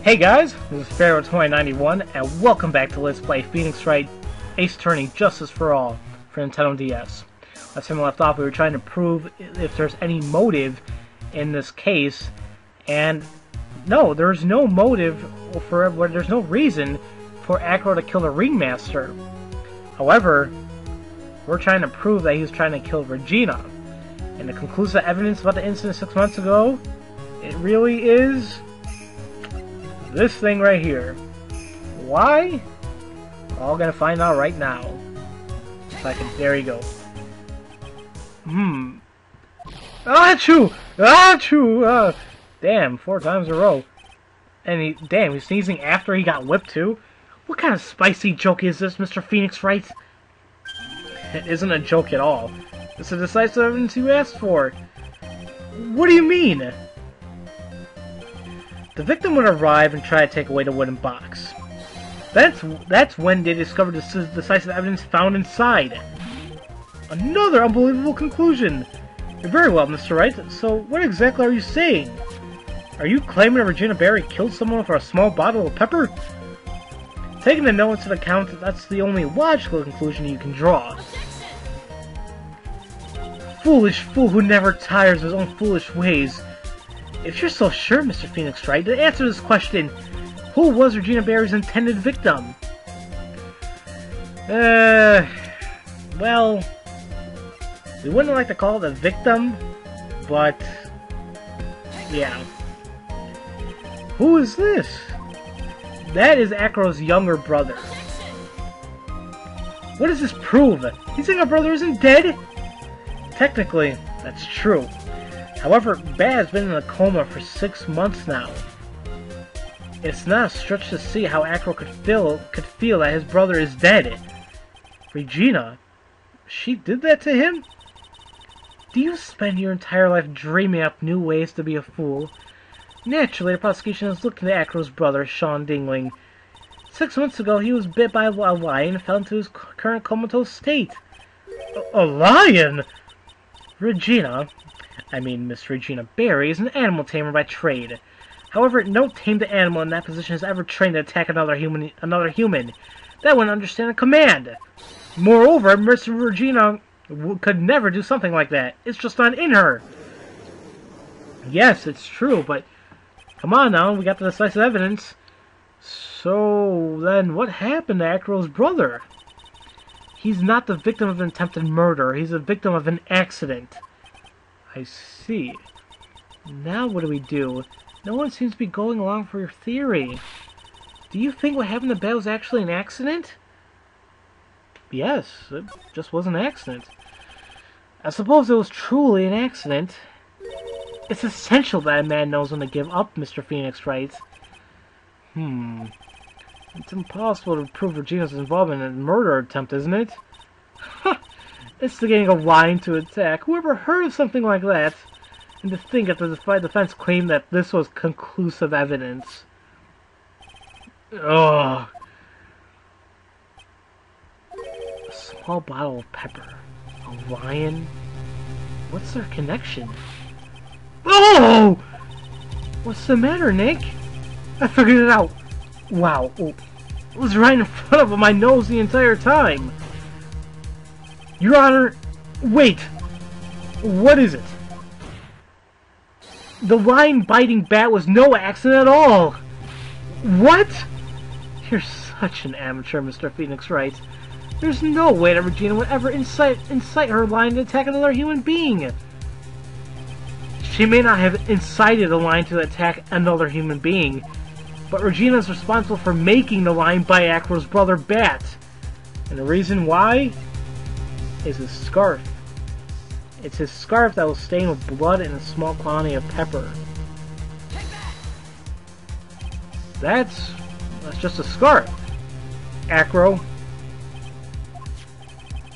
Hey guys, this is Pharaoh2091, and welcome back to Let's Play Phoenix Wright Ace Attorney Justice for All for Nintendo DS. Last time we left off, we were trying to prove if there's any motive in this case, and no, there's no motive there's no reason for Acro to kill the Ringmaster. However, we're trying to prove that he was trying to kill Regina, and the conclusive evidence about the incident 6 months ago, it really is this thing right here. Why? We're all gonna find out right now. There you go. Achoo! Achoo! Damn, 4 times in a row. And he's sneezing after he got whipped too? What kind of spicy joke is this, Mr. Phoenix Wright? It isn't a joke at all. It's the decisive evidence you asked for. What do you mean? The victim would arrive and try to take away the wooden box. That's when they discovered the decisive evidence found inside. Another unbelievable conclusion. You're very well, Mr. Wright. So, what exactly are you saying? Are you claiming that Regina Barry killed someone for a small bottle of pepper? Taking the note into account, that's the only logical conclusion you can draw. Foolish fool who never tires of his own foolish ways. If you're so sure, Mr. Phoenix Wright, to answer this question, who was Regina Barry's intended victim? Well, we wouldn't like to call it a victim, but yeah. Who is this? That is Acro's younger brother. What does this prove? You think our brother isn't dead? Technically, that's true. However, Bat has been in a coma for 6 months now. It's not a stretch to see how Acro could feel that his brother is dead. Regina, she did that to him? Do you spend your entire life dreaming up new ways to be a fool? Naturally, the prosecution is looking at Acro's brother, Sean Dingling. 6 months ago, he was bit by a lion and fell into his current comatose state. A lion? Miss Regina Barry is an animal tamer by trade. However, no tamed animal in that position has ever trained to attack another human. That wouldn't understand a command. Moreover, Miss Regina could never do something like that. It's just not in her. Yes, it's true, but come on now, we got the decisive evidence. So then, what happened to Acro's brother? He's not the victim of an attempted murder. He's a victim of an accident. I see. Now what do we do? No one seems to be going along for your theory. Do you think what happened to Bat was actually an accident? Yes, it just was an accident. I suppose it was truly an accident. It's essential that a man knows when to give up, Mr. Phoenix Wright. It's impossible to prove Regina's involvement in a murder attempt, isn't it? Instigating a lion to attack. Whoever heard of something like that? And to think that the defense claimed that this was conclusive evidence. Ugh. A small bottle of pepper. A lion? What's their connection? Oh! What's the matter, Nick? I figured it out. Wow. It was right in front of my nose the entire time. Your Honor, wait. What is it? The lion-biting Bat was no accident at all. What? You're such an amateur, Mr. Phoenix Wright. There's no way that Regina would ever incite her lion to attack another human being. She may not have incited a lion to attack another human being, but Regina is responsible for making the lion bite Acro's brother Bat. And the reason why is his scarf. It's his scarf that was stained with blood and a small quantity of pepper. That's just a scarf. Acro.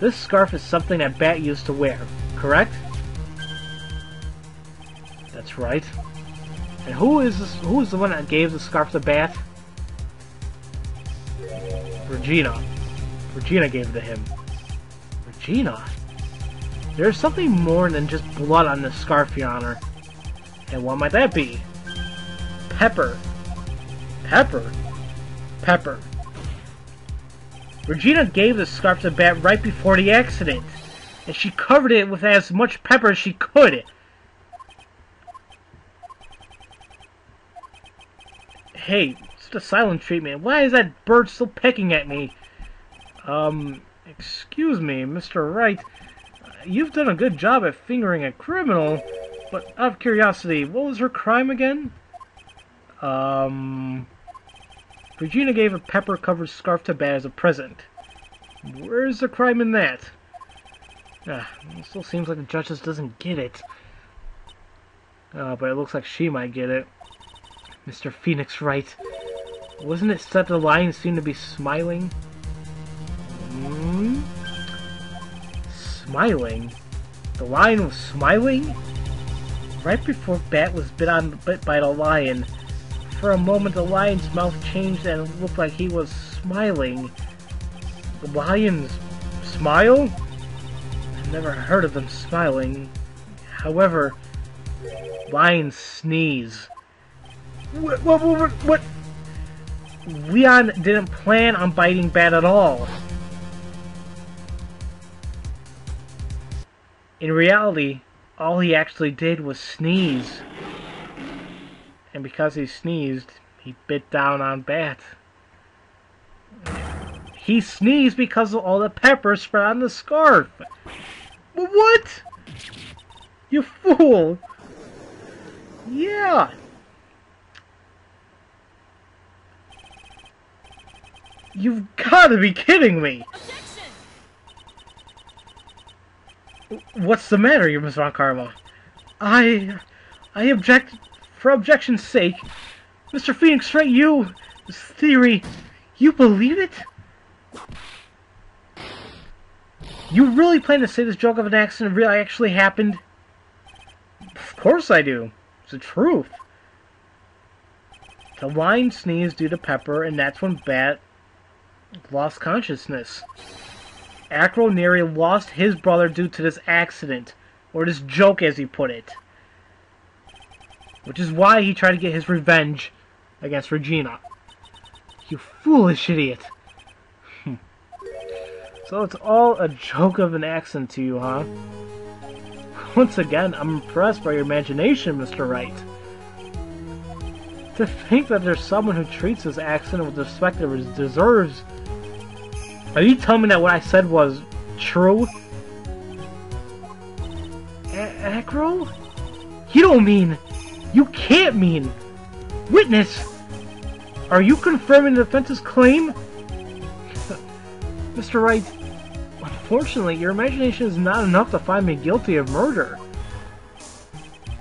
This scarf is something that Bat used to wear, correct? That's right. And who is the one that gave the scarf to Bat? Regina. Regina gave it to him. Regina? There's something more than just blood on this scarf, Your Honor. And what might that be? Pepper. Pepper? Pepper. Regina gave the scarf to Bat right before the accident, and she covered it with as much pepper as she could. Hey, it's the silent treatment. Why is that bird still pecking at me? Excuse me, Mr. Wright. You've done a good job at fingering a criminal, but out of curiosity, what was her crime again? Regina gave a pepper-covered scarf to Bat as a present. Where's the crime in that? It still seems like the judge just doesn't get it. But it looks like she might get it. Mr. Phoenix Wright. Wasn't it said the lion seemed to be smiling? Smiling? The lion was smiling? Right before Bat was bit by the lion, for a moment the lion's mouth changed and it looked like he was smiling. The lions smile? I've never heard of them smiling. However, lions sneeze. What? Leon didn't plan on biting Bat at all. In reality, all he actually did was sneeze. And because he sneezed, he bit down on Bat. He sneezed because of all the pepper spread on the scarf. What? You fool! Yeah! You've gotta be kidding me! Objection! What's the matter, Miss Von Karma? I object for objection's sake. Mr. Phoenix Wright, this theory, you believe it? You really plan to say this joke of an accident really actually happened? Of course I do. It's the truth. The lion sneezed due to pepper, and that's when Bat lost consciousness. Acro Neri lost his brother due to this accident, or this joke as he put it. Which is why he tried to get his revenge against Regina. You foolish idiot. So it's all a joke of an accident to you, huh? Once again, I'm impressed by your imagination, Mr. Wright. To think that there's someone who treats this accident with the respect it deserves. Are you telling me that what I said was true? Acro? You don't mean... You can't mean... Witness! Are you confirming the defense's claim? Mr. Wright, unfortunately, your imagination is not enough to find me guilty of murder.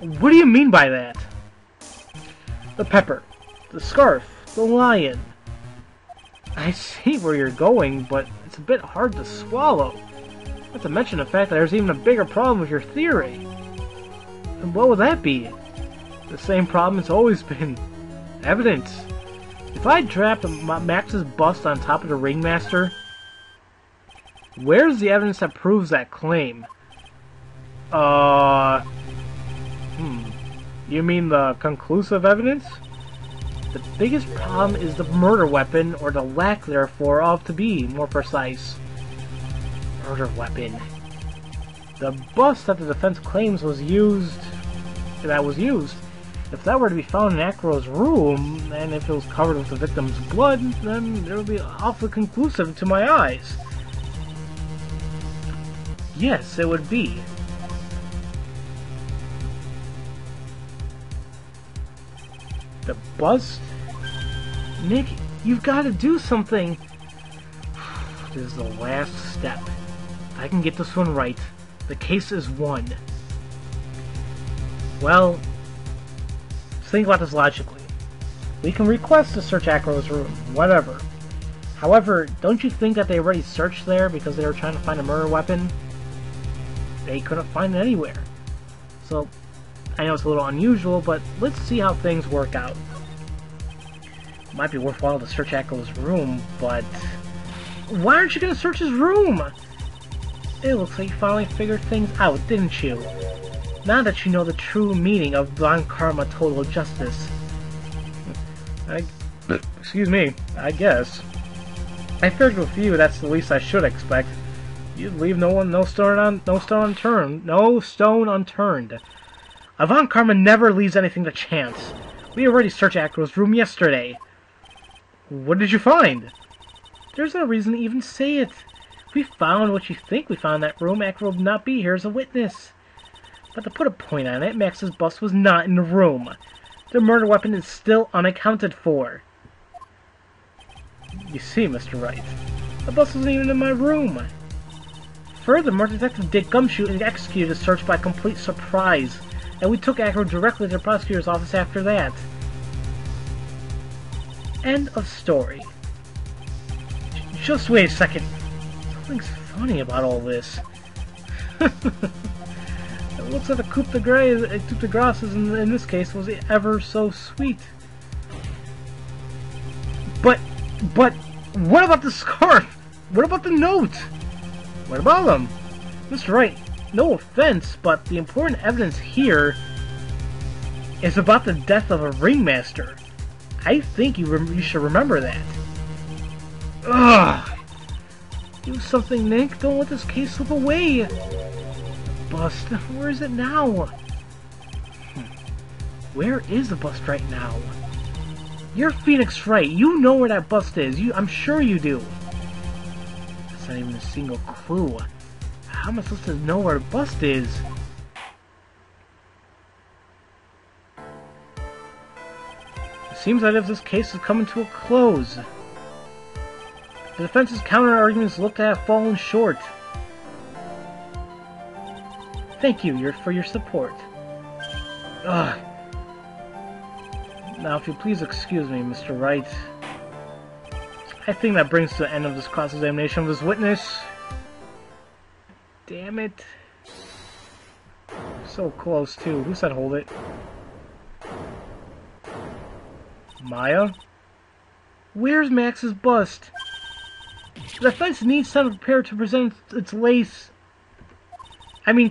What do you mean by that? The pepper, the scarf, the lion. I see where you're going, but it's a bit hard to swallow. Not to mention the fact that there's even a bigger problem with your theory. And what would that be? The same problem it's always been. Evidence. If I draft Max's bust on top of the Ringmaster, where's the evidence that proves that claim? You mean the conclusive evidence? The biggest problem is the murder weapon, or the lack therefore of, to be more precise. Murder weapon. The bust that the defense claims was used... If that were to be found in Acro's room, and if it was covered with the victim's blood, then it would be awfully conclusive to my eyes. Yes, it would be. The bust? Nick, you've got to do something. This is the last step. If I can get this one right, the case is won. Well, think about this logically. We can request to search Acro's room, whatever. However, don't you think that they already searched there because they were trying to find a murder weapon? They couldn't find it anywhere. So, I know it's a little unusual, but let's see how things work out. It might be worthwhile to search Acro's room, but... Why aren't you going to search his room? It looks like you finally figured things out, didn't you? Now that you know the true meaning of Von Karma Total Justice. Excuse me, I guess. I figured with you, that's the least I should expect. You'd leave no stone unturned. Avant Karma never leaves anything to chance. We already searched Acro's room yesterday. What did you find? There's no reason to even say it. If we found what you think we found in that room, Acro would not be here as a witness. But to put a point on it, Max's bust was not in the room. The murder weapon is still unaccounted for. You see, Mr. Wright, the bust wasn't even in my room. Furthermore, Detective Dick Gumshoe executed a search by complete surprise, and we took Acro directly to the prosecutor's office after that. End of story. Just wait a second. Something's funny about all this. It looks like the coup de grace in this case was ever so sweet. But what about the scarf? What about the note? What about them? Mr. Wright, no offense, but the important evidence here is about the death of a ringmaster. I think you should remember that. Ugh! Do something, Nick. Don't let this case slip away. Bust. Where is it now? Where is the bust right now? You're Phoenix Wright. You know where that bust is. I'm sure you do. That's not even a single clue. How am I supposed to know where the bust is? It seems as if this case is coming to a close. The defense's counter-arguments look to have fallen short. Thank you for your support. Ugh. Now, if you please excuse me, Mr. Wright. I think that brings to the end of this cross-examination of this witness. Damn it. So close, too. Who said hold it? Maya? Where's Max's bust? The defense needs time to prepare to present its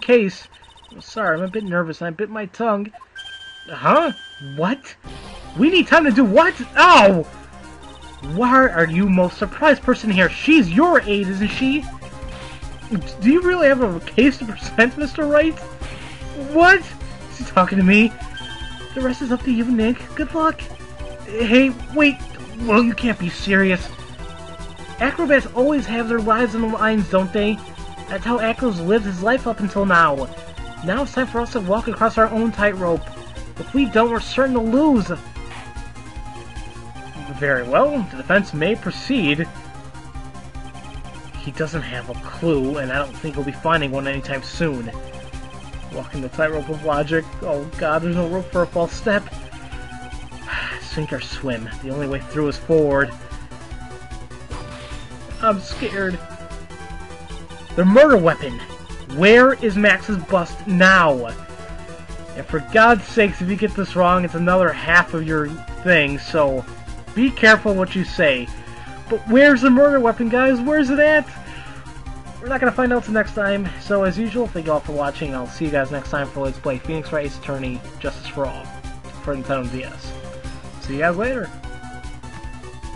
case. Oh, sorry, I'm a bit nervous and I bit my tongue. Huh? What? We need time to do what? Ow! Why are you most surprised person here? She's your aide, isn't she? Do you really have a case to present, Mr. Wright? What? Is he talking to me? The rest is up to you, Nick. Good luck. Hey, wait. Well, you can't be serious. Acrobats always have their lives on the lines, don't they? That's how Acro's lived his life up until now. Now it's time for us to walk across our own tightrope. If we don't, we're certain to lose. Very well, the defense may proceed. He doesn't have a clue, and I don't think he'll be finding one anytime soon. Walking the tightrope of logic. Oh god, there's no rope for a false step. Sink or swim. The only way through is forward. I'm scared. The murder weapon! Where is Max's bust now? And for God's sakes, if you get this wrong, it's another half of your thing, so be careful what you say. But where's the murder weapon, guys? Where's it at? We're not going to find out till next time. So, as usual, thank you all for watching. I'll see you guys next time for Let's Play Phoenix Wright Ace Attorney Justice for All for Nintendo DS. See you guys later.